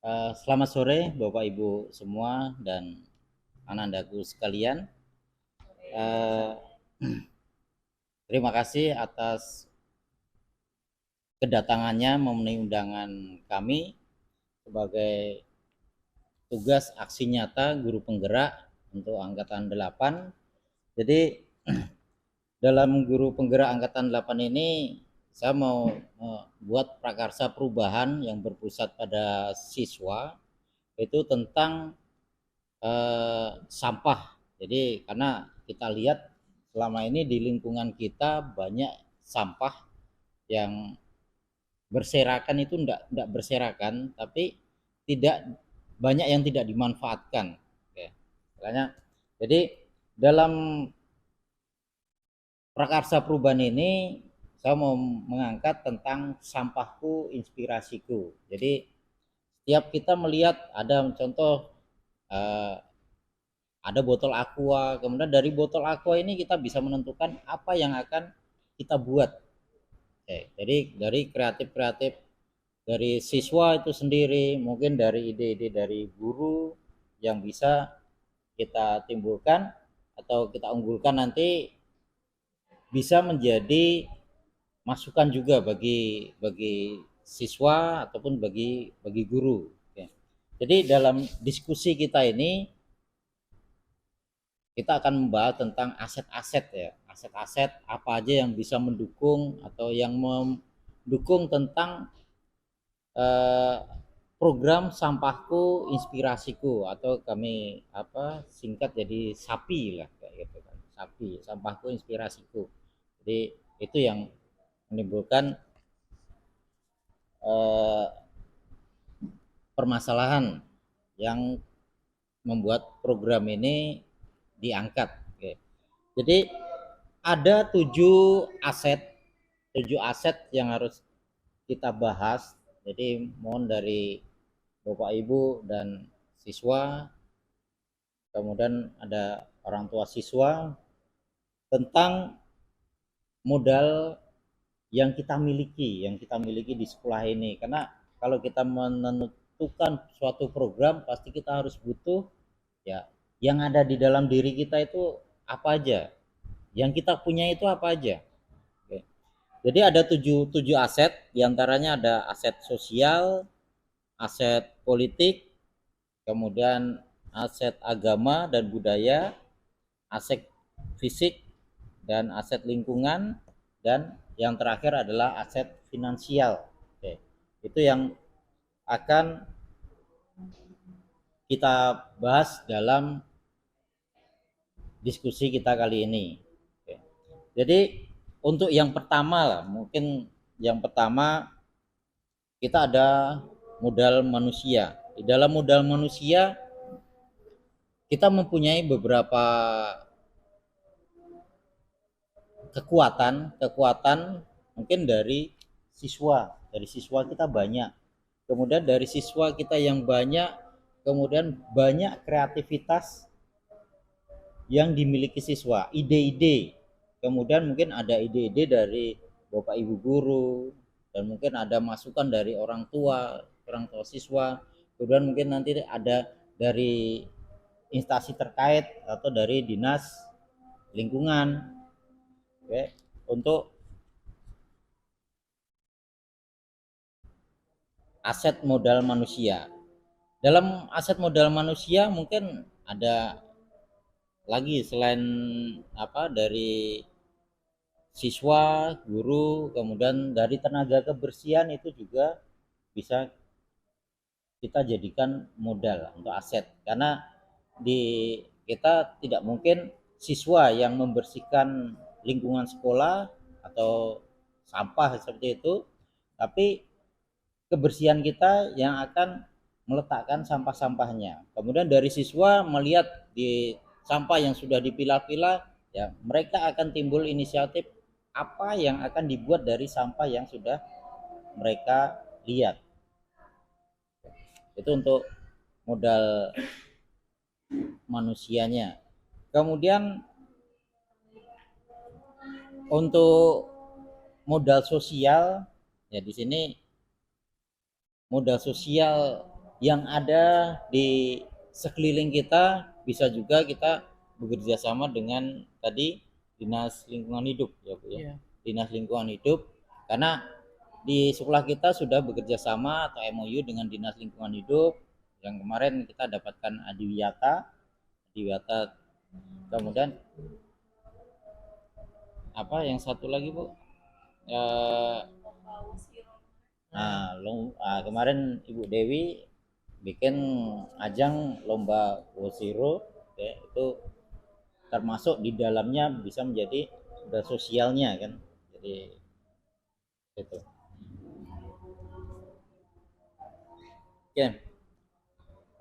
Selamat sore Bapak Ibu semua dan anak-anakku sekalian. Eh, Terima kasih atas kedatangannya memenuhi undangan kami sebagai tugas aksi nyata guru penggerak untuk Angkatan 8. Jadi dalam guru penggerak Angkatan 8 ini saya mau buat prakarsa perubahan yang berpusat pada siswa, itu tentang sampah. Jadi karena kita lihat selama ini di lingkungan kita banyak sampah yang berserakan, itu enggak berserakan, tapi tidak banyak yang tidak dimanfaatkan. Oke. Makanya jadi dalam prakarsa perubahan ini saya mau mengangkat tentang sampahku inspirasiku. Jadi setiap kita melihat ada contoh, eh, ada botol aqua, kemudian dari botol aqua ini kita bisa menentukan apa yang akan kita buat. Oke, jadi dari kreatif-kreatif dari siswa itu sendiri, mungkin dari ide-ide dari guru yang bisa kita timbulkan atau kita unggulkan, nanti bisa menjadi masukan juga bagi siswa ataupun bagi guru. Oke. Jadi dalam diskusi kita ini kita akan membahas tentang aset-aset, ya, aset-aset apa aja yang bisa mendukung atau yang mendukung tentang eh, program sampahku inspirasiku, atau kami apa singkat jadi SAPI lah, kayak gitu kan, SAPI, sampahku inspirasiku. Jadi itu yang menimbulkan eh, permasalahan yang membuat program ini diangkat. Oke. Jadi ada 7 aset yang harus kita bahas. Jadi mohon dari Bapak Ibu dan siswa, kemudian ada orang tua siswa, tentang modal yang kita miliki di sekolah ini. Karena kalau kita menentukan suatu program, pasti kita harus butuh, ya, yang ada di dalam diri kita itu apa aja, yang kita punya itu apa aja. Oke. Jadi ada tujuh aset, diantaranya ada aset sosial, aset politik, kemudian aset agama dan budaya, aset fisik, dan aset lingkungan, dan yang terakhir adalah aset finansial. Oke. Itu yang akan kita bahas dalam diskusi kita kali ini. Oke. Jadi untuk yang pertama lah, mungkin yang pertama kita ada modal manusia. Di dalam modal manusia kita mempunyai beberapa kekuatan mungkin dari siswa kita banyak, kemudian dari siswa kita yang banyak, kemudian banyak kreativitas yang dimiliki siswa, ide-ide, kemudian mungkin ada ide-ide dari bapak ibu guru, dan mungkin ada masukan dari orang tua siswa, kemudian mungkin nanti ada dari instansi terkait atau dari dinas lingkungan. Oke, untuk aset modal manusia. Dalam aset modal manusia mungkin ada lagi selain apa, dari siswa, guru, kemudian dari tenaga kebersihan, itu juga bisa kita jadikan modal untuk aset. Karena di kita tidak mungkin siswa yang membersihkan lingkungan sekolah atau sampah seperti itu, tapi kebersihan kita yang akan meletakkan sampah-sampahnya. Kemudian dari siswa melihat di sampah yang sudah dipilah-pilah, ya mereka akan timbul inisiatif apa yang akan dibuat dari sampah yang sudah mereka lihat. Itu untuk modal manusianya. Kemudian untuk modal sosial, ya di sini modal sosial yang ada di sekeliling kita, bisa juga kita bekerja sama dengan tadi Dinas Lingkungan Hidup ya Bu ya. Iya. Dinas Lingkungan Hidup, karena di sekolah kita sudah bekerja sama atau MOU dengan Dinas Lingkungan Hidup. Yang kemarin kita dapatkan Adiwiyata, kemudian apa yang satu lagi Bu? Eh, kemarin Ibu Dewi bikin ajang lomba Wosiro ya, itu termasuk di dalamnya bisa menjadi sudah sosialnya kan, jadi itu ya.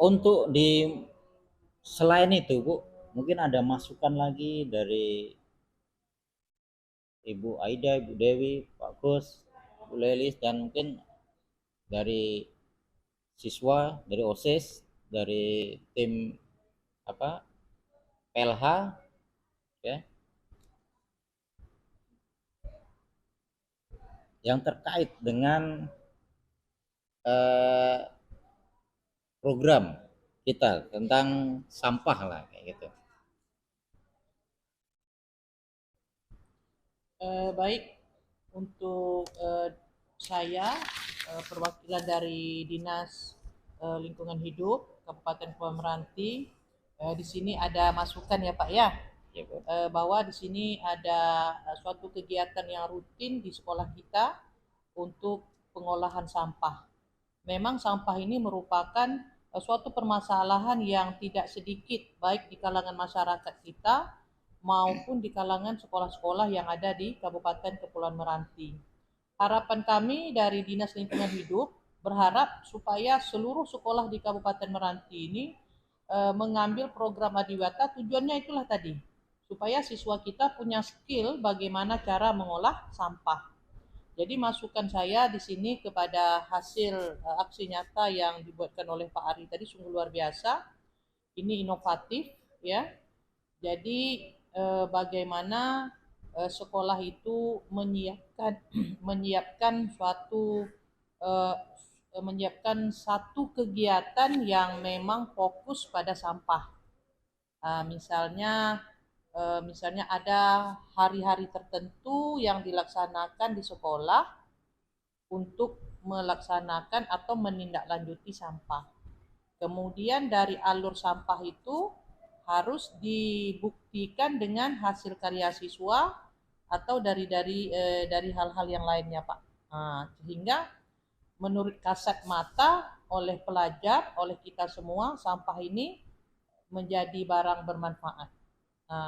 Untuk di selain itu Bu, mungkin ada masukan lagi dari Ibu Aida, Ibu Dewi, Pak Gus, Bu Lelis, dan mungkin dari siswa, dari OSIS, dari tim apa PLH ya, yang terkait dengan eh, program kita tentang sampah lah kayak gitu. Baik, untuk saya perwakilan dari Dinas Lingkungan Hidup Kabupaten Kepulauan Meranti, di sini ada masukan ya Pak ya, Ya, Bu. bahwa di sini ada suatu kegiatan yang rutin di sekolah kita untuk pengolahan sampah. Memang sampah ini merupakan suatu permasalahan yang tidak sedikit baik di kalangan masyarakat kita maupun di kalangan sekolah-sekolah yang ada di Kabupaten Kepulauan Meranti. Harapan kami dari Dinas Lingkungan Hidup berharap supaya seluruh sekolah di Kabupaten Meranti ini mengambil program Adiwata. Tujuannya itulah tadi, supaya siswa kita punya skill bagaimana cara mengolah sampah. Jadi masukan saya di sini kepada hasil aksi nyata yang dibuatkan oleh Pak Ari tadi sungguh luar biasa. Ini inovatif ya. Jadi bagaimana sekolah itu menyiapkan menyiapkan suatu eh, menyiapkan satu kegiatan yang memang fokus pada sampah. Misalnya ada hari-hari tertentu yang dilaksanakan di sekolah untuk melaksanakan atau menindaklanjuti sampah. Kemudian dari alur sampah itu harus dibuktikan dengan hasil karya siswa atau dari hal-hal yang lainnya, Pak. Sehingga menurut kasat mata oleh pelajar, oleh kita semua, sampah ini menjadi barang bermanfaat.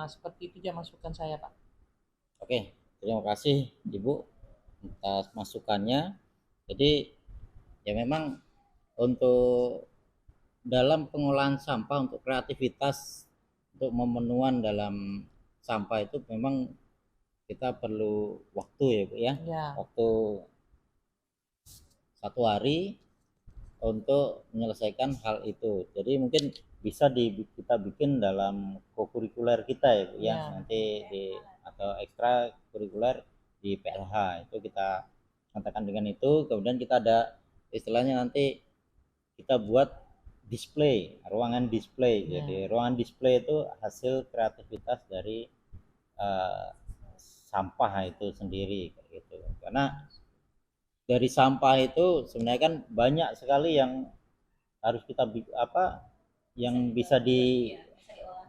Seperti itu aja masukan saya, Pak. Oke, terima kasih Ibu atas masukannya. Jadi ya memang untuk dalam pengolahan sampah, untuk kreativitas untuk memenuhan dalam sampah itu memang kita perlu waktu ya Bu ya. Ya. Waktu 1 hari untuk menyelesaikan hal itu. Jadi mungkin bisa kita bikin dalam kokurikuler kita ya Bu ya. Nanti di atau ekstra kurikuler di PLH itu kita katakan dengan itu. Kemudian kita ada istilahnya nanti kita buat display, ruangan display. Jadi ruangan display itu hasil kreativitas dari uh, sampah itu sendiri kayak gitu. Karena dari sampah itu sebenarnya kan banyak sekali yang harus kita apa yang bisa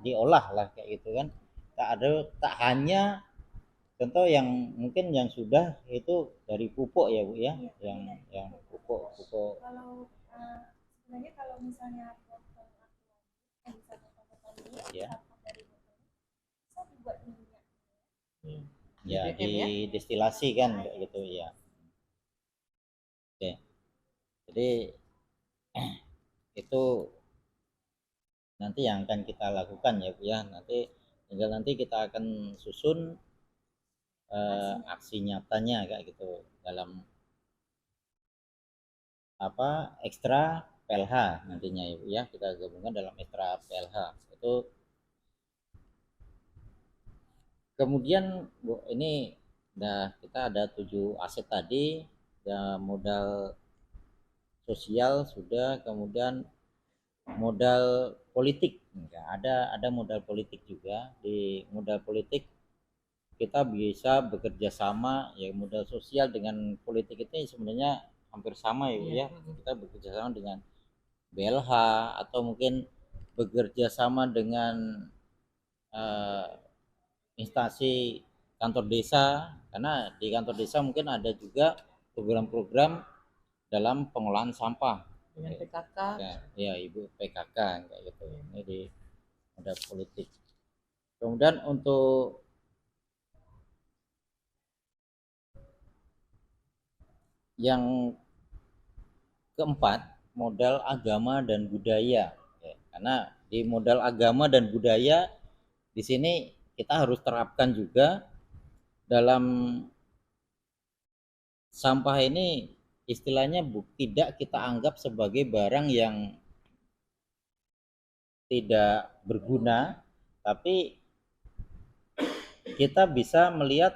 diolah lah kayak gitu kan. Tak hanya contoh yang mungkin yang sudah itu dari pupuk ya Bu ya, yang pupuk kalau sebenarnya kalau misalnya yang bisa ya dari bisa dibuat minyak ya didestilasi kan kayak gitu ya. Oke, jadi itu nanti yang akan kita lakukan ya Bu ya. Nanti kita akan susun aksi nyatanya kayak gitu dalam apa ekstra PLH nantinya ya Bu ya. Kita gabungkan dalam ekstra PLH itu. Kemudian Bu, ini kita ada 7 aset tadi, ya modal sosial sudah, kemudian modal politik. Enggak, ada modal politik juga. Di modal politik kita bisa bekerja sama, ya modal sosial dengan politik itu sebenarnya hampir sama ya Bu ya. Kita bekerja sama dengan BLH atau mungkin bekerja sama dengan eh, instansi kantor desa, karena di kantor desa mungkin ada juga program-program dalam pengolahan sampah dengan PKK. ya Ibu, PKK kayak gitu. Ini di modal politik. Kemudian untuk yang keempat, modal agama dan budaya. Karena di modal agama dan budaya di sini kita harus terapkan juga dalam sampah ini, istilahnya tidak kita anggap sebagai barang yang tidak berguna, tapi kita bisa melihat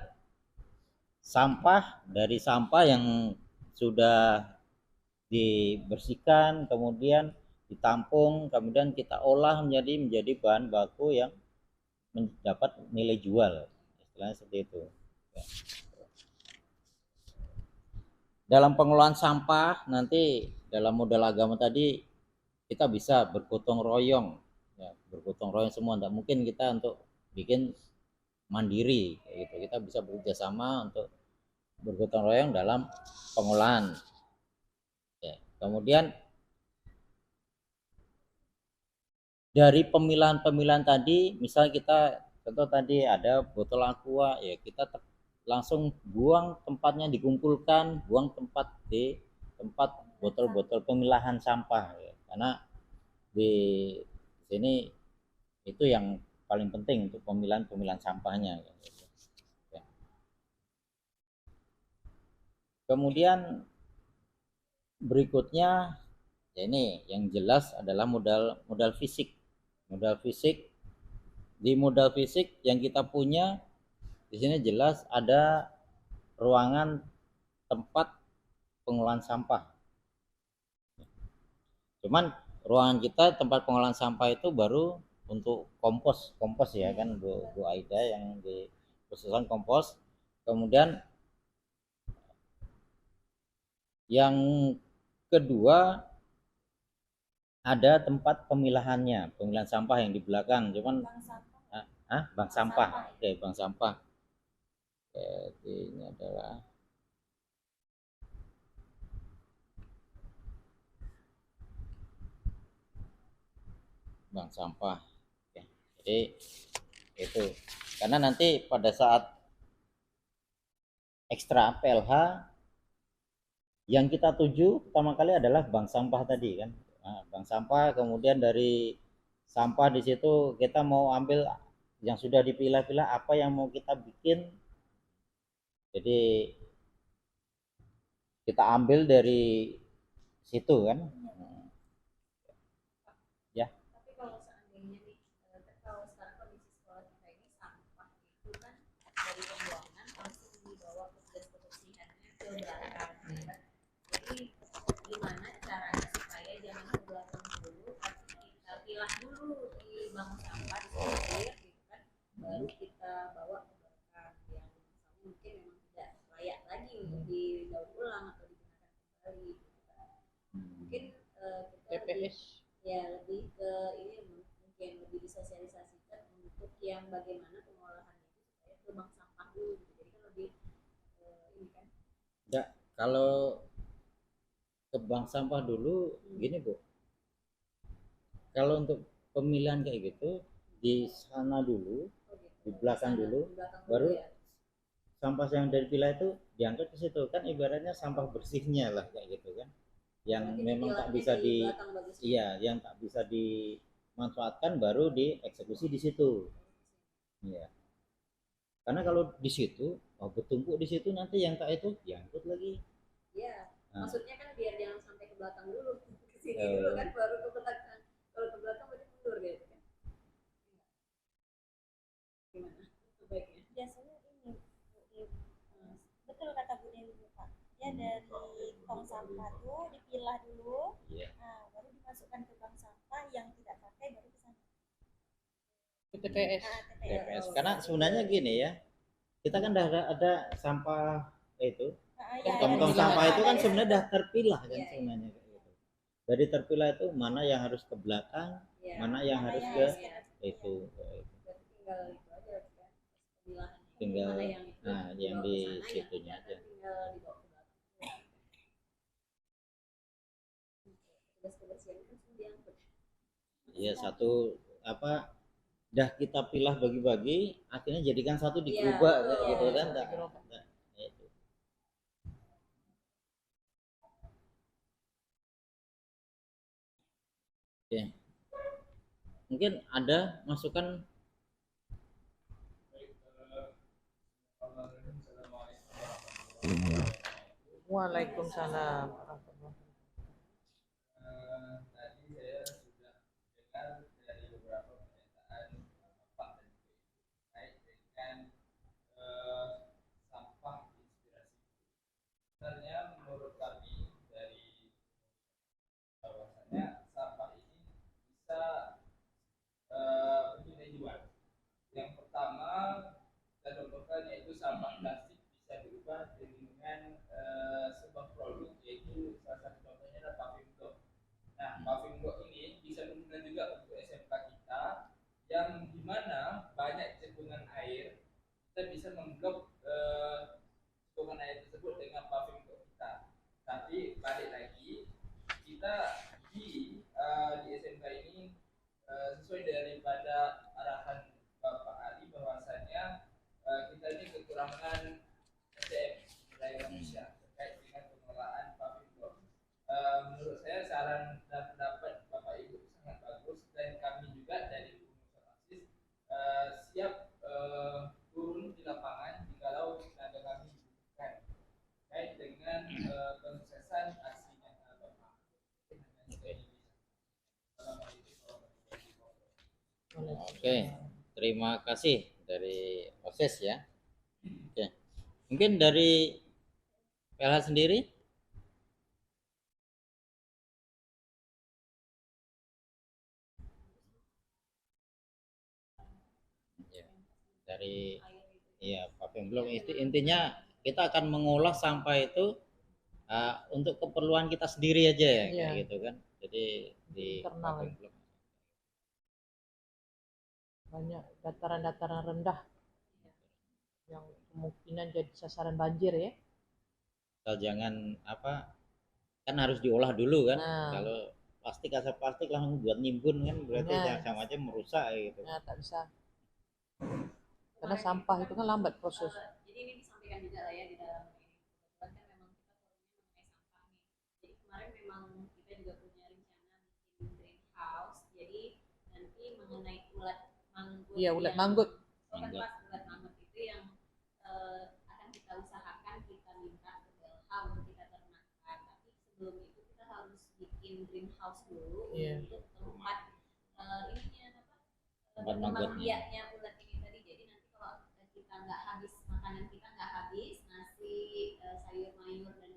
sampah dari sampah yang sudah dibersihkan, kemudian ditampung, kemudian kita olah menjadi bahan baku yang mendapat nilai jual, istilahnya seperti itu. Dalam pengelolaan sampah nanti dalam modal agama tadi kita bisa bergotong royong, ya, bergotong royong semua. Tidak mungkin kita untuk bikin mandiri, gitu. Kita bisa bekerja sama untuk bergotong royong dalam pengolahan. Ya. Kemudian dari pemilahan tadi, misal kita contoh tadi ada botol aqua, ya kita langsung buang, tempatnya dikumpulkan, buang di tempat botol-botol pemilahan sampah, ya. Karena di sini itu yang paling penting untuk pemilahan sampahnya, ya. Kemudian berikutnya, ya ini yang jelas adalah modal fisik. Di modal fisik yang kita punya di sini jelas ada ruangan tempat pengolahan sampah. Cuman ruangan kita tempat pengolahan sampah itu baru untuk kompos ya kan Bu Aida, yang di khususan kompos. Kemudian yang kedua ada tempat pemilahan sampah yang di belakang. Cuman bank sampah. Oke, bank sampah. Jadi ini adalah bank sampah. Oke. Jadi itu karena nanti pada saat ekstra PLH yang kita tuju pertama kali adalah bank sampah tadi kan. Nah, bank sampah, kemudian dari sampah di situ kita mau ambil yang sudah dipilah-pilah apa yang mau kita bikin. Jadi kita ambil dari situ kan. Ya. Tapi kalau seandainya nih, kalau sekarang kondisi sekolah kita ini sampah itu kan dari pembuangan langsung dibawa ke dinas kebersihannya ke belakang. Jadi gimana caranya supaya jangan ke belakang dulu, tapi kita pilah dulu di bank sampah di pinggir gitu kan, baru kita bawa ke belakang yang misalnya mungkin memang tidak layak lagi untuk didaur ulang atau digunakan kembali gitu kan. Mungkin kita TPS ya lebih ke ini mungkin lebih disosialisasikan untuk yang bagaimana pengolahan itu supaya ke bank sampah dulu gitu. Jadi kan lebih ini kan. Ya, kalau ke bank sampah dulu gini Bu. Kalau untuk pemilihan kayak gitu di sana dulu, di belakang dulu, baru ya. Sampah yang dari pilah itu diangkat ke situ kan, ibaratnya sampah bersihnya lah kayak gitu kan, yang berarti memang tak bisa yang tak bisa dimanfaatkan baru dieksekusi di situ. Iya. Karena kalau di situ bertumpuk di situ, nanti yang tak itu diangkut lagi. Iya. Nah. Maksudnya kan biar jangan sampai ke belakang dulu, ke sini dulu kan baru ke belakang. Kalau ke belakang berarti mundur gitu kan. Gimana? Baiknya. Biasanya ini betul kata Bu Dewi Pak. Ya biasanya dari tong sampah tuh dipilah dulu, Iya. nah baru dimasukkan ke bank sampah, yang tidak pakai baru ke sana. Ke TPS. Nah, TPS. Karena sebenarnya gini ya, kita kan ada sampah itu, ya, tong-tong Pemilahan. sampah itu kan dari- sebenarnya dah terpilah kan Iya, iya. sebenarnya kayak gitu. Dari terpilah itu mana yang harus ke belakang, Iya. mana yang mana harus yang ke harus Iya. itu. Berarti tinggal itu aja ya, pemilahannya. Tinggal, Mana yang itu nah, yang dibawa di ke sana, yang situnya tidak aja. tinggal dibawa ke belakang. Tugas kebersihan kan semua diangkut. Iya, satu apa dah kita pilah bagi-bagi, akhirnya jadikan satu di Iya, gerobak kayak betul. gitu kan. Di gerobak. Itu. Oke. Mungkin ada masukan. Waalaikumsalam. Tadi saya sudah dengar dari beberapa pernyataan Pak dan Ibu terkait dengan sampah inspirasi. Sebenarnya menurut kami dari bahwasanya sampah ini bisa bernilai jual. Yang pertama kita contohkan yaitu sampah plastik bisa diubah dengan sebuah produk, yaitu salah satu contohnya adalah paving block. Nah, paving block ini bisa digunakan juga untuk SMK kita, yang dimana banyak cekungan air, kita bisa memblok cekungan air tersebut dengan paving block kita. Tapi balik lagi, kita di SMK ini sesuai daripada arahan Bapak Ali bahwasanya kita ini kekurangan SDM sumber manusia terkait dengan pengelolaan paving block. Menurut saya saran dan pendapat Bapak Ibu sangat bagus, dan kami juga dari Pengurus ASIS siap turun di lapangan jikalau tenaga kami dibutuhkan terkait dengan kesuksesan aksinya Bapak. Oke, terima kasih dari OSIS ya. Oke. Mungkin dari PLH sendiri? Ya, dari paving block itu intinya kita akan mengolah sampah itu untuk keperluan kita sendiri aja ya, kayak Iya. gitu kan. Jadi di Internal. paving block Banyak dataran-dataran rendah yang kemungkinan jadi sasaran banjir ya. asal jangan kan harus diolah dulu kan. Nah. Kalau plastik asal plastik langsung buat nimbun kan berarti Nah. sama aja merusak gitu. Nah, tak bisa. Karena sampah itu kan lambat proses. Jadi ini disampaikan juga lah ya di dalam ini. Kebetulan kan memang kita forumnya mengenai sampah nih. Jadi kemarin memang kita juga punya rencana bikin greenhouse. Jadi nanti mengenai ulat manggut. Iya, ulat manggut. Manggut. Ulat manggut itu yang akan kita usahakan, kita minta ke BLH untuk kita ternakkan. Tapi sebelum itu kita harus bikin greenhouse dulu untuk tempat ininya berkembang biaknya ulat ini tadi. Jadi nanti kalau kita nggak habis, makanan kita nggak habis, nasi, sayur mayur dan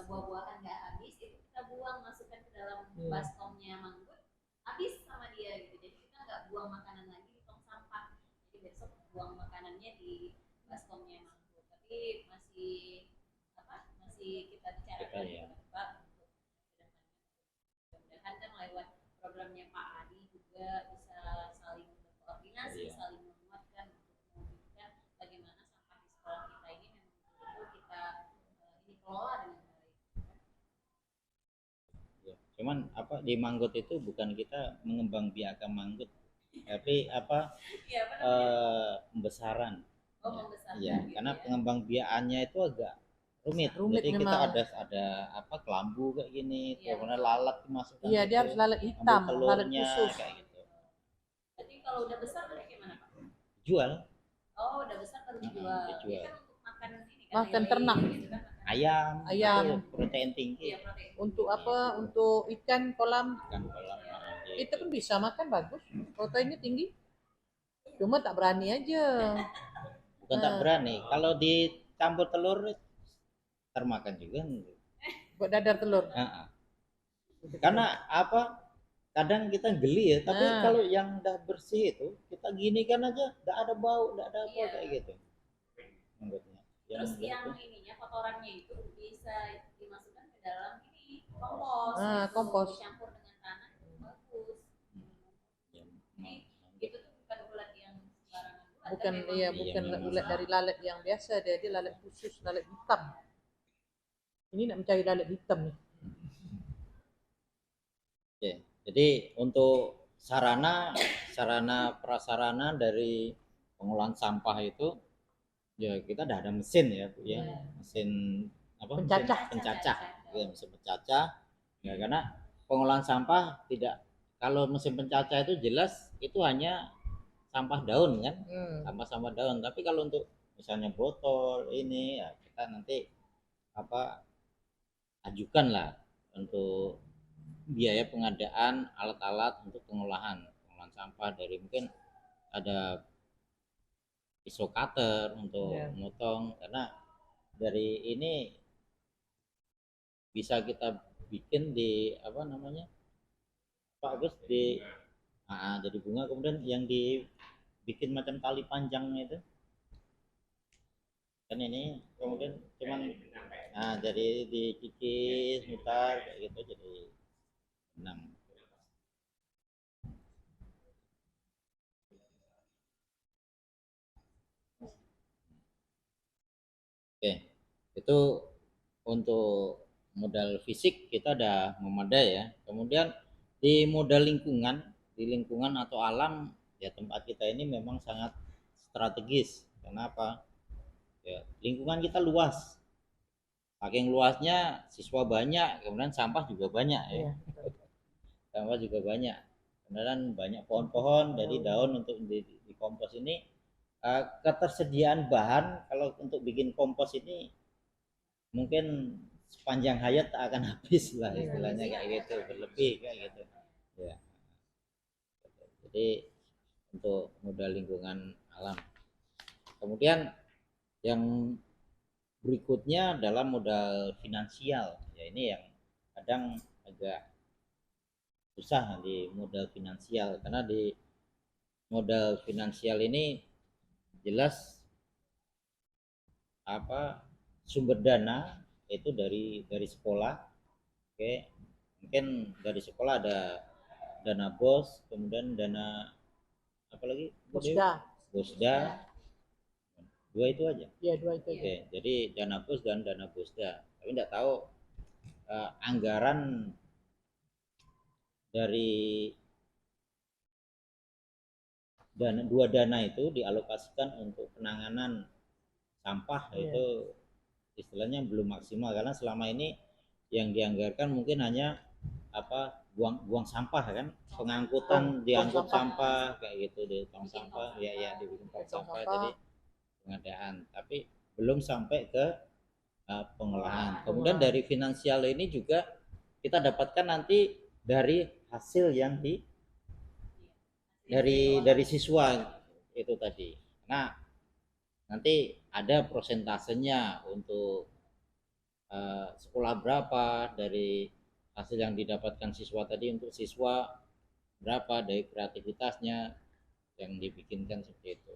buah-buahan nggak habis, itu kita buang, masukkan ke dalam baskomnya manggut, habis sama dia gitu. Jadi kita nggak buang makanan lagi di tong sampah. Jadi besok buang makanannya di baskomnya manggut. Tapi masih kita bicarakan ya. Pak untuk mudah-mudahan kan lewat programnya Pak Adi juga bisa saling berkoordinasi, saling menguatkan untuk mewujudkan bagaimana sampah di sekolah kita ini memang betul-betul kita ini kelola dengan baik. Ya. Cuman di manggut itu bukan kita mengembangbiakan manggut, tapi pembesaran. Pembesaran. Ya, gitu karena ya. pengembangbiakannya itu agak rumit. Jadi memang. kita ada kelambu kayak gini, kemudian lalat dimasukkan. Iya, dia harus lalat hitam, lalat telurnya khusus. kayak gitu. Jadi kalau udah besar nanti gimana Pak? Jual. Oh, udah besar baru dijual. Dijual. Ini kan untuk makan ini kan. Makan ternak. Gitu kan, Ayam. Ayam. Itu protein tinggi. Iya, protein. Untuk apa? Untuk ikan kolam. Ikan kolam. Itu kan bisa makan bagus. Proteinnya tinggi. Cuma tak berani aja. Bukan tak berani. Kalau dicampur telur termakan juga. Buat dadar telur. Nah, karena apa? Kadang kita geli ya, tapi Nah. kalau yang udah bersih itu kita gini kan aja, nggak ada bau, nggak ada apa Iya. kayak gitu. Menurutnya. Terus udah yang itu, ininya kotorannya itu bisa dimasukkan ke dalam ini kompos. Ah, gitu. kompos. Dicampur dengan tanah itu bagus. ya, Jadi itu tuh bukan ulat yang sembarangan ulat. Bukan tapi memang iya, Iya, bukan memang. ulat dari lalat yang biasa, dia lalat khusus, lalat hitam. Ini nak mencari lalat hitam nih. Oke. Jadi untuk sarana prasarana dari pengolahan sampah itu ya kita udah ada mesin ya Bu ya. Mesin apa? Pencacah. Pencacah. Ya, mesin pencacah. Ya karena pengolahan sampah tidak, kalau mesin pencacah itu jelas itu hanya sampah daun kan? Sampah daun. Tapi kalau untuk misalnya botol ini ya kita nanti apa ajukan lah untuk biaya pengadaan alat-alat untuk pengolahan sampah, dari mungkin ada pisau cutter untuk memotong, karena dari ini bisa kita bikin di apa namanya Pak Agus di jadi bunga, kemudian yang dibikin macam tali panjang itu kan, ini kemudian cuman jadi dikikis mutar kayak gitu jadi benang. Oke, itu untuk modal fisik kita udah memadai ya. Kemudian di modal lingkungan, di lingkungan atau alam ya, tempat kita ini memang sangat strategis. Kenapa? Ya, lingkungan kita luas. Saking luasnya siswa banyak, kemudian sampah juga banyak ya. Sampah juga banyak. Kemudian banyak pohon-pohon, jadi daun untuk di kompos ini. Ketersediaan bahan kalau untuk bikin kompos ini mungkin sepanjang hayat tak akan habis lah istilahnya kayak gitu, berlebih kayak gitu ya. Jadi untuk modal lingkungan alam. Kemudian yang berikutnya adalah modal finansial ya, ini yang kadang agak susah di modal finansial, karena di modal finansial ini jelas apa sumber dana itu dari sekolah. Oke, mungkin dari sekolah ada dana BOS, kemudian dana apa lagi? Bosda. Dua itu aja. Ya, dua itu. Oke, jadi dana BOS dan dana Bosda. Tapi enggak tahu anggaran dari dua dana itu dialokasikan untuk penanganan sampah itu istilahnya belum maksimal, karena selama ini yang dianggarkan mungkin hanya apa buang sampah kan, pengangkutan diangkut sampah kayak gitu, di tong sampah ya dibikin tong sampah, jadi pengadaan, tapi belum sampai ke pengolahan. Kemudian dari finansial ini juga kita dapatkan nanti dari hasil yang dari siswa itu tadi. Nah, nanti ada prosentasenya untuk sekolah berapa dari hasil yang didapatkan siswa tadi, untuk siswa berapa dari kreativitasnya yang dibikinkan seperti itu.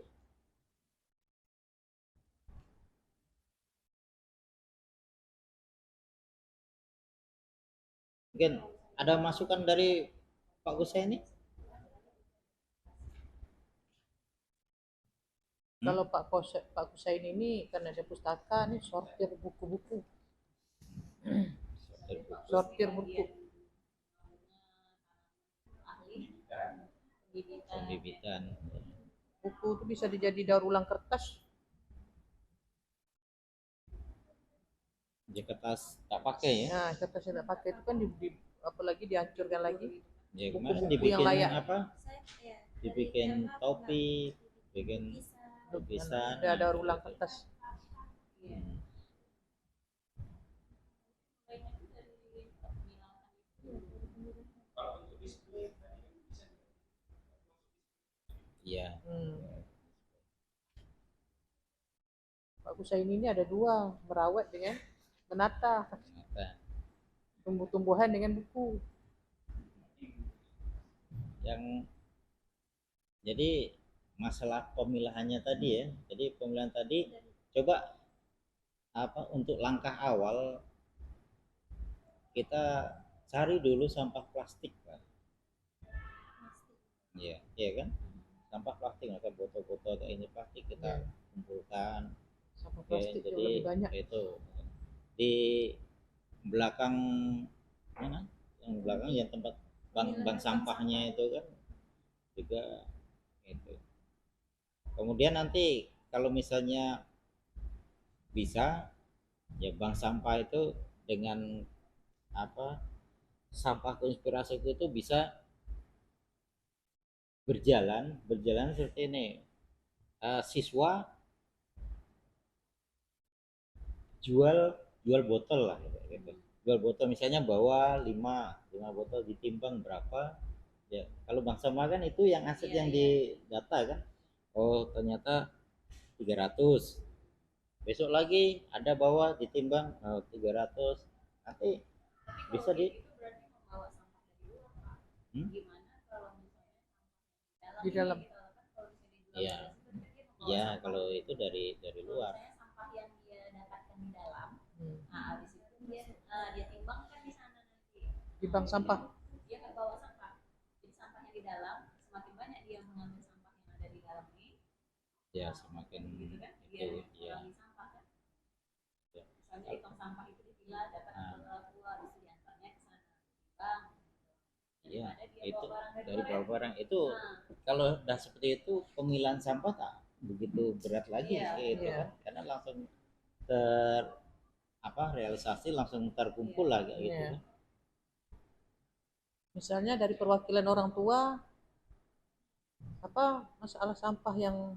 Mungkin ada masukan dari Pak Gusa ini? Kalau Pak Kusain ini kan ada pustaka nih, sortir buku-buku. Sortir buku. Pembibitan. Buku itu bisa dijadi daur ulang kertas. Jadi kertas tak pakai ya? Nah, kertas yang tak pakai itu kan apalagi dihancurkan lagi. Ya kemarin Buku-buku dibikin yang layak. apa? Dibikin topi, bikin lukisan. Ada daur ulang kertas. Iya. Pak Kusain ini ada dua, merawat dengan menata Nah, tumbuh-tumbuhan dengan buku. yang jadi masalah pemilahannya tadi ya. Jadi pemilihan tadi coba apa untuk langkah awal kita cari dulu sampah plastik kan. Iya, iya kan? Sampah plastik atau botol-botol kayak ini plastik kita kumpulkan. Sampah Oke, plastik yang jadi lebih banyak. itu di belakang mana? Yang belakang yang tempat bank sampahnya itu kan juga itu. Kemudian nanti kalau misalnya bisa ya bank sampah itu dengan apa sampah konspirasi itu bisa berjalan seperti ini. Siswa jual botol lah gitu. Jual botol misalnya bawa 5 botol ditimbang berapa ya. Kalau bank sampah kan itu yang aset yang di data kan, oh ternyata 300, besok lagi ada bawa ditimbang 300, nanti bisa di itu berarti membawa sampah dari luar, Pak. Gimana kalau misalnya Di dalam. gitu, kan kalau misalnya dijual Iya. bebas, itu berarti dia membawa Ya sampah. kalau itu dari Kalau luar. misalnya sampah yang dia dapatkan di dalam, nah habis itu dia timbang kan di sana nanti. Di bank sampah. Dia nggak bawa sampah. Jadi sampahnya di dalam, semakin banyak dia mengambil sampah yang ada di dalam ini, Ya semakin gitu kan? Dia itu ya. mengurangi sampah kan. Ya. Misalnya di tong sampah itu dipilah, dapat Nah. keluar, itu diantaranya ke sana. Bang. Iya, Daripada dia itu bawa barang dari luar ya. bawa barang itu kalau udah seperti itu pemilahan sampah tak begitu berat lagi Iya, gitu iya. kan, karena langsung realisasi langsung terkumpul lah kayak gitu Iya. kan. Misalnya dari perwakilan orang tua, apa masalah sampah yang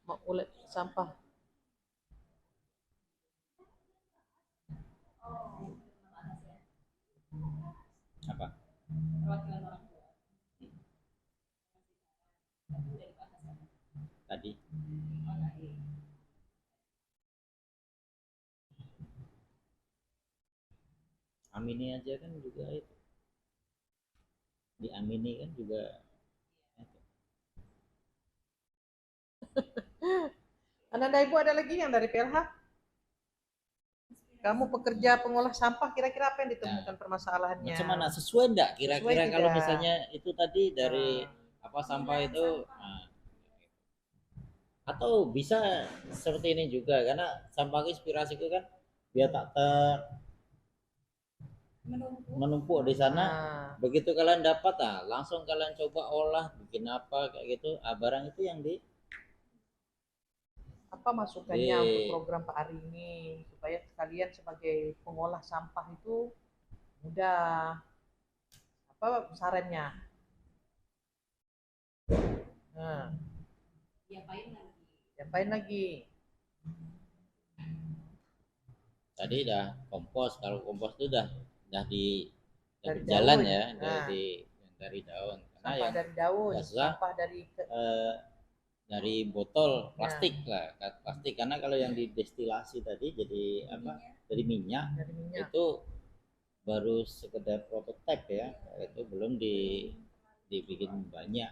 mau ulet sampah. Apa Perwakilan orang tua. tadi Amini aja kan juga itu diamini kan juga itu. Ananda Ibu ada lagi yang dari PLH? Kamu pekerja pengolah sampah, kira-kira apa yang ditemukan permasalahannya? Macam mana sesuai enggak kira-kira Sesuai kalau tidak? misalnya itu tadi dari apa sampah itu atau bisa seperti ini juga karena sampah inspirasi itu kan biar tak menumpuk di sana. Begitu kalian dapat langsung kalian coba olah bikin apa kayak gitu, barang itu yang di apa masukannya untuk program Pak Ari ini supaya kalian sebagai pengolah sampah itu mudah, apa sarannya? Nah, diapain lagi? Tadi udah kompos, kalau kompos itu udah di dari jalan daun. ya, dari daun. Karena Sampah yang dari daun, susah, sampah dari botol plastik lah, plastik. Karena kalau yang didestilasi tadi jadi apa? Dari minyak. Itu baru sekedar prototipe ya, itu belum dibikin banyak.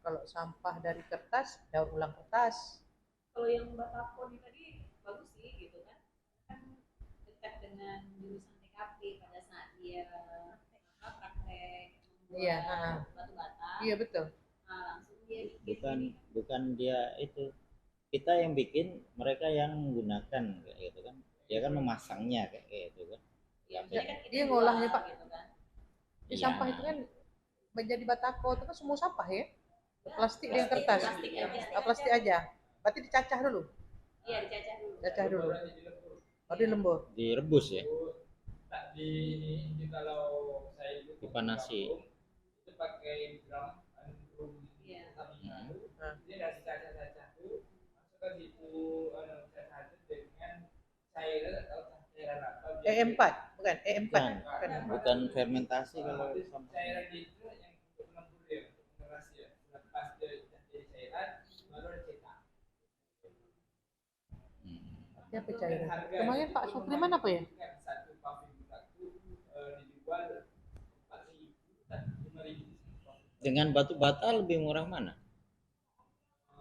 Kalau sampah dari kertas, daur ulang kertas. Kalau yang Batako tadi bagus sih gitu kan, kan dekat dengan jurusan TKP pada saat dia praktek batu bata. Iya betul. Langsung dia bikin. Bukan dia itu, kita yang bikin, mereka yang menggunakan kayak gitu kan. Dia kan memasangnya kayak gitu kan. Dia ngolahnya Pak. Gitu kan. Di sampah itu kan menjadi Batako itu kan semua sampah ya. Plastik dan kertas. Plastik aja. Berarti dicacah dulu. Iya, dicacah dulu. Cacah dulu. Baru dilembur. Direbus ya. Kalau saya dipanasi. Itu pakai drum. Dia dari cacah-cacah itu masukkan situ cacah itu dengan cairan atau cairan apa? E4, bukan E4. Bukan fermentasi kalau cairan itu yang untuk menempur ya, generasi ya. Lepas dia pencairan baru dicetak. Ya pencairan. Kemarin Pak Supriman apa ya? Satu paving satu dijual 4.000 dan 5.000. Dengan batu bata lebih murah mana?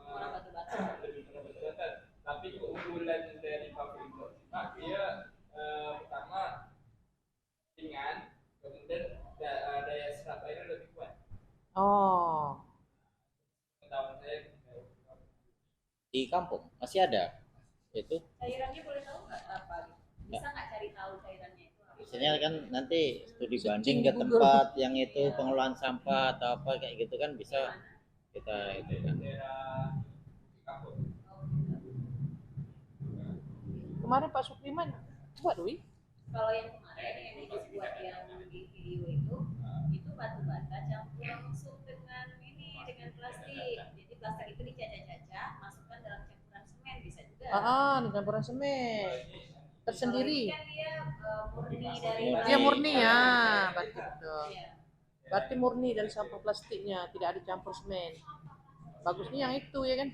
Orang batu bata. Lebih murah batu bata. Tapi keunggulan dari paving block dia pertama ringan, kemudian daya serap airnya lebih kuat. Oh, Pengetahuan saya Di kampung masih ada itu. Cairannya boleh tahu nggak apa? Bisa nggak cari tahu cairannya itu apa? Biasanya kan nanti studi Searching banding di ke Google. tempat yang itu pengelolaan sampah atau apa kayak gitu kan bisa kita itu kan. daerah kampung. kemarin Pak Supriman buat Dwi. Kalau yang kemarin yang dibuat yang di video itu batu bata campur langsung dengan plastik. Jadi plastik itu dicacah-cacah, masukkan dalam campuran semen bisa juga. Di campuran semen tersendiri. Kalau ini kan dia murni dari Dia murni ya, Iya. berarti betul. Iya. Berarti murni dari sampah plastiknya, tidak ada campur semen. Bagusnya yang itu ya kan?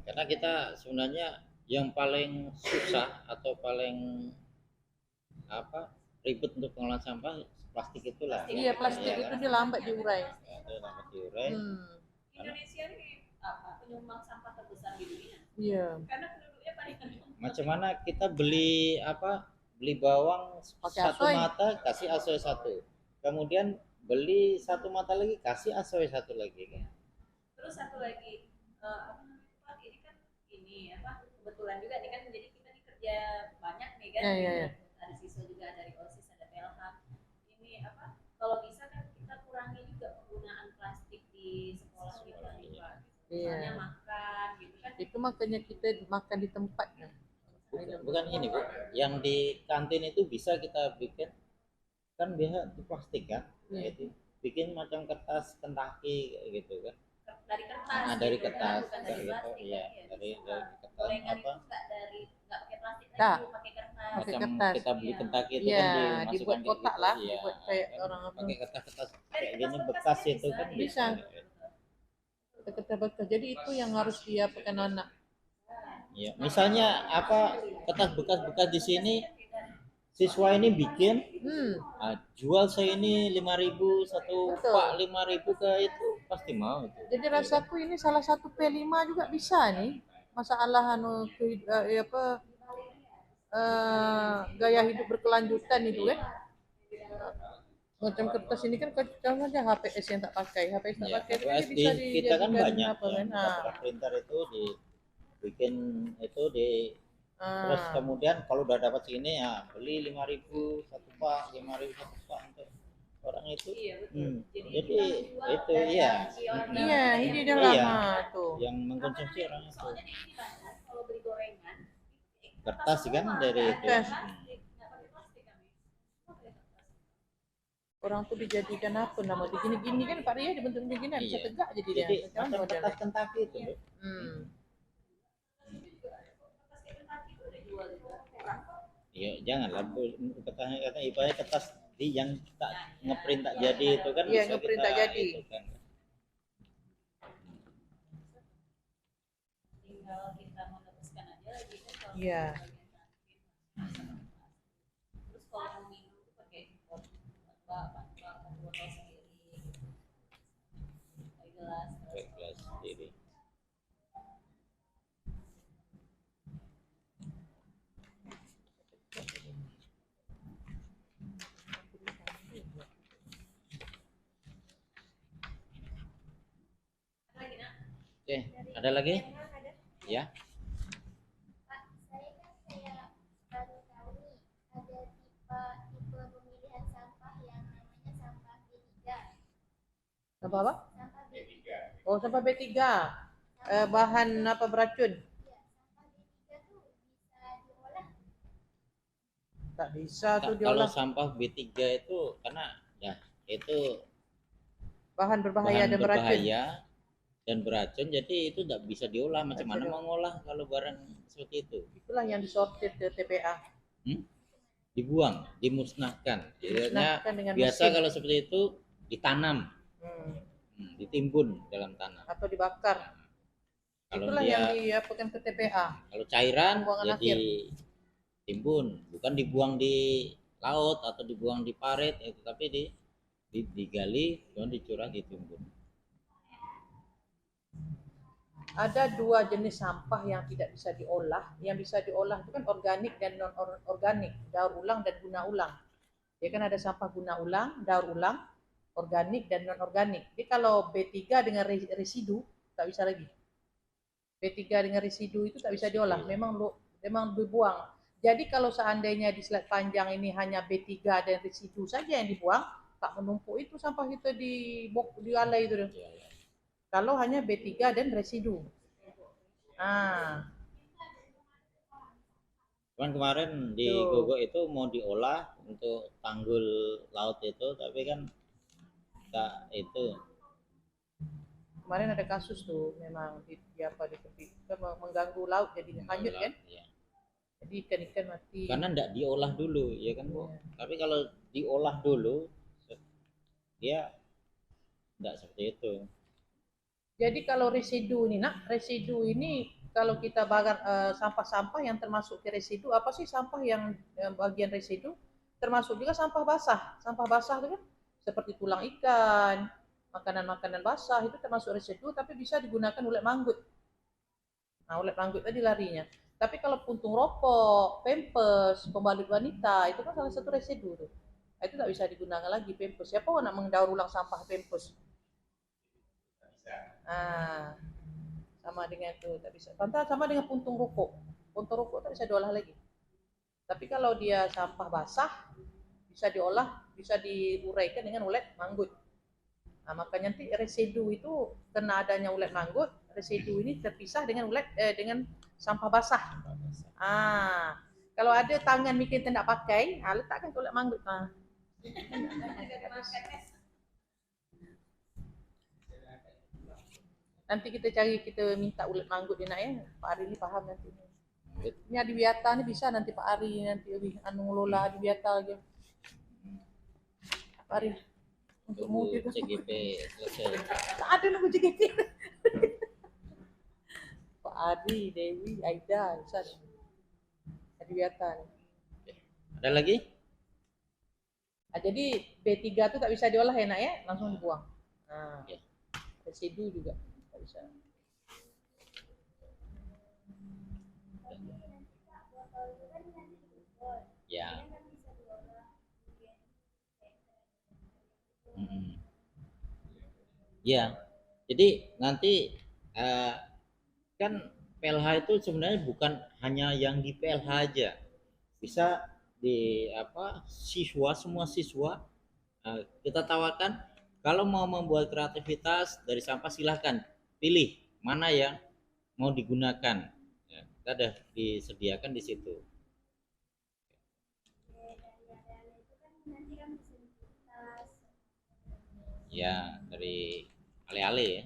Karena kita sebenarnya yang paling susah atau paling ribet untuk pengelolaan sampah plastik itulah. Iya, plastik Iya, itu kan? dia lambat diurai. Ya, itu lambat diurai. Indonesia ini penyumbang sampah terbesar di dunia. Iya. Karena penduduknya paling banyak. Macam mana kita beli bawang Pakai satu asoy. mata kasih asoy satu, kemudian beli satu mata lagi kasih asoy satu lagi kan. Terus satu lagi Pak, ini kan kebetulan juga nih kan jadi kita nih kerja banyak nih kan. Iya. Ada siswa juga dari OSIS, ada PLH. Ini kalau bisa kan kita kurangi juga penggunaan plastik di sekolah kita nih Pak. Misalnya Iya. makan gitu kan. Itu makanya kita makan di tempatnya. Bukan ini Bu, yang di kantin itu bisa kita bikin kan biasa itu plastik kan, Iya. itu bikin macam kertas Kentucky kayak gitu kan. Dari kertas. Dari gitu kan, kertas bukan kayak dari gitu, plastik. iya kan, ya. dari Bisa. kertas Gorengan apa itu nggak pakai plastik Nah. lagi, pakai kertas. Pakai macam kertas. kita beli Iya. Kentucky itu Iya, kan dimasukkan dibuat kayak kotak gitu, lah, iya, dibuat kayak kan. orang apa. Pakai kertas-kertas Dari kayak gini kertas-kertas bekas aja itu kan Bisa. Kertas. Jadi itu yang harus dia pakai anak. Iya, misalnya kertas bekas-bekas di sini siswa ini bikin jual saya ini 5.000 satu Betul. pak 5.000 ke itu pasti mau itu. Jadi rasaku ini salah satu P5 juga bisa nih. Masalah gaya hidup berkelanjutan itu kan. Macam kertas ini kan contohnya HPS yang tak pakai. HPS tak Ya, pakai itu HPS bisa kita kan dijadikan banyak apa kan. yang printer itu dibikin itu terus Ah. kemudian kalau udah dapat segini ya beli 5.000 satu pak 5.000 satu pak untuk orang itu. Iya betul. Jadi kita jual itu dari iya orang Iya, yang ini dia Iya. lama tuh. yang mengkonsumsi orang itu. Soalnya di sini banyak kalau beli gorengan Kertas kan dari itu. Kertas. nggak pakai plastik kami. Semua pakai kertas. Orang tuh dijadikan apa nama begini-gini kan Pak Ria dibentuk begini bisa Iya. tegak jadi dia. Jadi Macam macam modelnya. kertas Kentucky itu Bu. Kertas kayak Kentucky itu udah jual juga murah. Iya, janganlah Bu. Kertasnya ibaratnya kertas yang tak ngeprint tak jadi itu kan Iya, bisa ngeprint kita tak jadi. itu kan. Tinggal kita meneruskan aja lagi kan kalau Iya. bagian terakhir. Terus kalau mau minum tuh pakai botol sendiri. Pakai gelas. Pakai gelas sendiri. Lagi nak. Oke, ada lagi? Ada. Ya. Pak, saya baru tahu nih ada tipe pemilihan sampah yang namanya sampah B3. Sampah apa? Sampah B3. Oh, sampah B3. Bahan apa beracun? Ya, sampah B3 tuh bisa diolah. Tak bisa tuh Kalau diolah. sampah B3 itu karena ya itu Bahan berbahaya bahan dan beracun. berbahaya dan beracun, jadi itu tidak bisa diolah. Macam mana mengolah kalau barang seperti itu? Itulah yang disortir ke TPA. Dibuang, dimusnahkan. Biasanya Dimusnahkan dengan biasa mesin. kalau seperti itu ditanam. ditimbun dalam tanah. atau dibakar. Kalau Itulah yang dia diapakan ke TPA. kalau cairan Pembuangan jadi timbun, bukan dibuang di laut atau dibuang di parit itu, tapi digali kemudian dicurah ditimbun. Ada dua jenis sampah yang tidak bisa diolah. Yang bisa diolah itu kan organik dan non organik, daur ulang dan guna ulang. Ya kan ada sampah guna ulang, daur ulang, organik dan non organik. Jadi kalau B3 dengan residu tak bisa lagi. B3 dengan residu itu tak bisa diolah, memang dibuang. Jadi kalau seandainya di slide panjang ini hanya B3 dan residu saja yang dibuang, tak menumpuk itu sampah kita di alai itu. Kalau hanya B3 dan residu. Cuman kemarin di Gogo itu mau diolah untuk tanggul laut itu, tapi kan tak itu. Kemarin ada kasus tuh, memang di tepi mengganggu laut jadi hanyut kan? Ya. Jadi ikan-ikan mati. Karena enggak diolah dulu, ya kan Bu. Tapi kalau diolah dulu, dia enggak seperti itu. Jadi kalau residu ini kalau kita bakar sampah-sampah yang termasuk ke residu, apa sih sampah yang bagian residu? Termasuk juga sampah basah. Sampah basah itu kan seperti tulang ikan, makanan-makanan basah itu termasuk residu, tapi bisa digunakan ulet manggut. Nah, ulet manggut tadi larinya. Tapi kalau puntung rokok, pampers, pembalut wanita, itu kan salah satu residu tuh. Itu tak bisa digunakan lagi pampers. Siapa nak mendaur ulang sampah pampers? Sama dengan itu tak bisa. Sama dengan puntung rokok. Puntung rokok tak bisa diolah lagi. Tapi kalau dia sampah basah bisa diolah, bisa diuraikan dengan ulet manggut. Nah, makanya nanti residu itu karena adanya ulet manggut, residu ini terpisah dengan dengan sampah basah. Kalau ada tangan mikir tidak pakai, letakkan ke ulet manggut. Nanti kita minta ulet manggut enak ya. Pak Ari ini paham nanti. Ini adiwiyata ini bisa nanti Pak Ari nanti lebih ngelola adiwiyata lagi. Pak Ari untuk mudik CGP selesai. Tak ada nunggu CGP. Pak Ari, Dewi, Aida, bisa adiwiyata. Ada lagi? Jadi B3 itu tak bisa diolah enak ya, langsung dibuang. Residu juga tak bisa. Ya. Ya. Jadi nanti kan PLH itu sebenarnya bukan hanya yang di PLH aja. Bisa di semua siswa kita tawarkan kalau mau membuat kreativitas dari sampah silahkan pilih mana yang mau digunakan. Kita ada disediakan di situ. Ya dari ale-ale ya,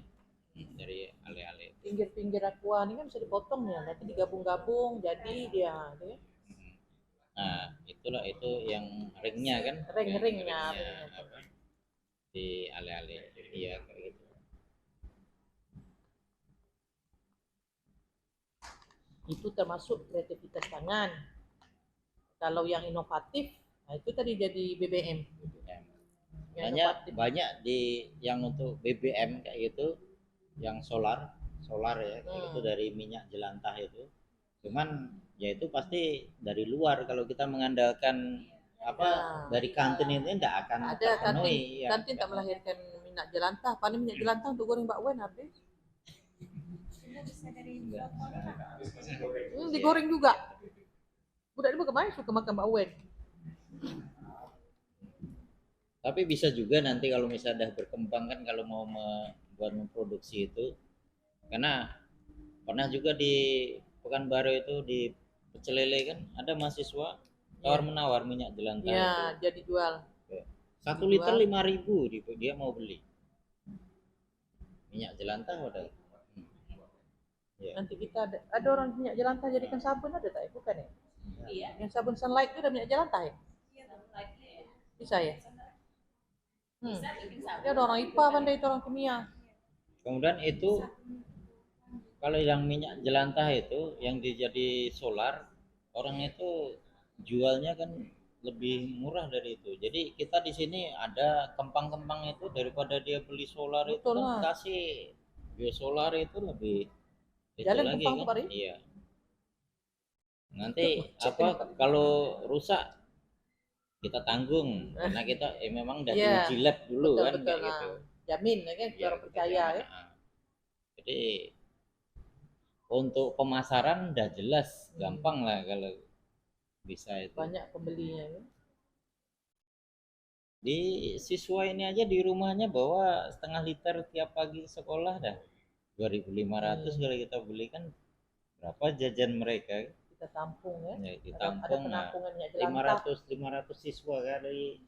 dari ale-ale. Pinggir-pinggir aqua ini kan bisa dipotong ya, nanti digabung-gabung jadi dia. Nah itulah itu yang ringnya kan? Ring-ringnya. Di ale-ale, iya kayak gitu. Itu termasuk kreativitas tangan. Kalau yang inovatif, nah itu tadi jadi BBM. Banyak di yang untuk BBM kayak gitu, yang solar ya, itu dari minyak jelantah itu. Cuman ya itu pasti dari luar. Kalau kita mengandalkan dari kantin itu tidak akan ada terpenuhi. Kantin tak melahirkan minyak jelantah. Paling minyak jelantah untuk goreng bakwan habis. Digoreng juga. Budak itu kemarin suka makan bakwan. Tapi bisa juga nanti kalau misalnya sudah berkembang kan, kalau mau memproduksi itu, karena pernah juga di Pekanbaru itu di Pecel Lele kan ada mahasiswa tawar menawar minyak jelantah itu. Jadi jual 1 liter 5.000 dia mau beli minyak jelantah padahal. Nanti kita ada orang minyak jelantah jadikan sabun, ada tak? Bukan ya? Iya. Yang sabun Sunlight itu ada minyak jelantah ya? Iya, Sunlight. Bisa ya? Hmm. bisa bikin sabun. Dia ada orang IPA pandai itu orang kimia. Kemudian itu kalau yang minyak jelantah itu yang dijadi solar, orang itu jualnya kan lebih murah dari itu. Jadi kita di sini ada kempang-kempang itu daripada dia beli solar itu Betul kan lah. kasih biosolar itu lebih itu Jalan lagi Kempang tuh, kan. Pak Ri. Iya. Nanti Cek apa ini, Pak. kalau rusak kita tanggung karena kita memang udah Iya, diuji lab dulu betul kan betul. kayak Nah, gitu. jamin ya kan, Iya, biar kita percaya jamin. ya. Jadi untuk pemasaran udah jelas gampang lah kalau bisa itu. Banyak pembelinya ya. Di siswa ini aja di rumahnya bawa setengah liter tiap pagi sekolah dah 2.500 kalau kita beli kan berapa jajan mereka Kita tampung ya. ya Ada ditampung nah, penampungan minyak jelantah. 500 siswa kali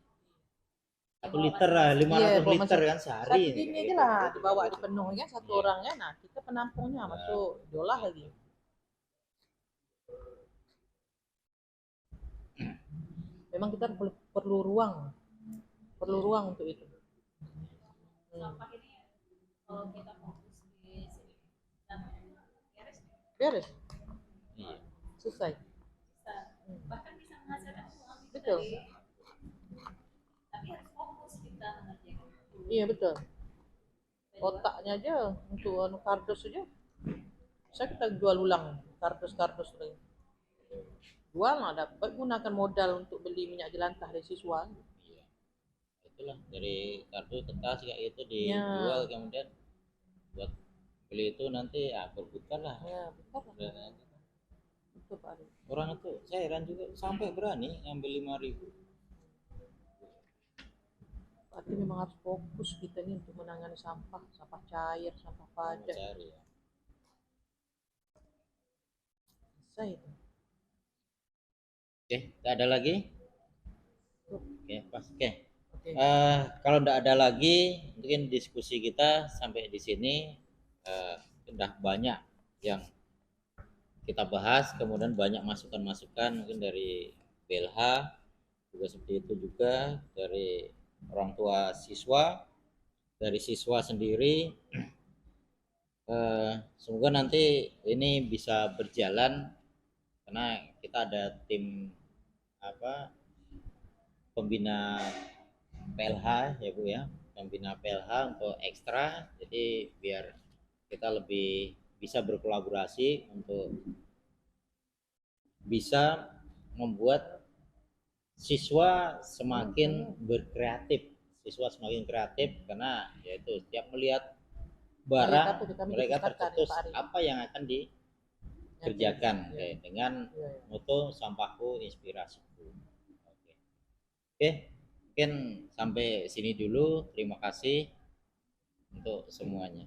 Ya, 1 bawa liter lah masing-masing. 500 bawa liter masuk- kan sehari Satu gini aja lah dibawa gitu. dipenuh ya satu Iya. orang ya. Nah, kita penampungnya Nah. masuk diolah lagi. Memang kita perlu ruang. Perlu ruang untuk itu. Sampah ini kalau kita fokus di sini dan beres Beres, Iya. selesai. bisa bahkan bisa menghasilkan uang itu Betul. dari, tapi harus fokus kita mengerjakan itu. Iya betul. Otaknya aja untuk kardus aja. Bisa kita jual ulang kardus-kardus lagi. Jual lah, dapat gunakan modal untuk beli minyak jelantah dari siswa. Iya. Itulah dari kartu kertas kayak itu Ya. dijual kemudian buat beli itu nanti ya berputar lah. Ya, betul. Dan Betul Pak Ari. orang itu saya heran juga sampai berani ngambil 5.000. Berarti memang harus fokus kita nih untuk menangani sampah, sampah cair, sampah padat. Cari ya. Bisa itu. Oke, tak ada lagi? Oke, pas. Oke. Oke. Kalau tidak ada lagi, mungkin diskusi kita sampai di sini sudah banyak yang kita bahas, kemudian banyak masukan-masukan mungkin dari BLH juga seperti itu juga dari orang tua siswa, dari siswa sendiri. Semoga nanti ini bisa berjalan karena kita ada tim pembina PLH ya Bu ya, pembina PLH untuk ekstra, jadi biar kita lebih bisa berkolaborasi untuk bisa membuat siswa semakin berkreatif, siswa semakin kreatif karena yaitu setiap melihat barang mereka tercetus apa yang akan dikerjakan dengan moto sampahku inspirasiku. Oke, mungkin sampai sini dulu. Terima kasih untuk semuanya.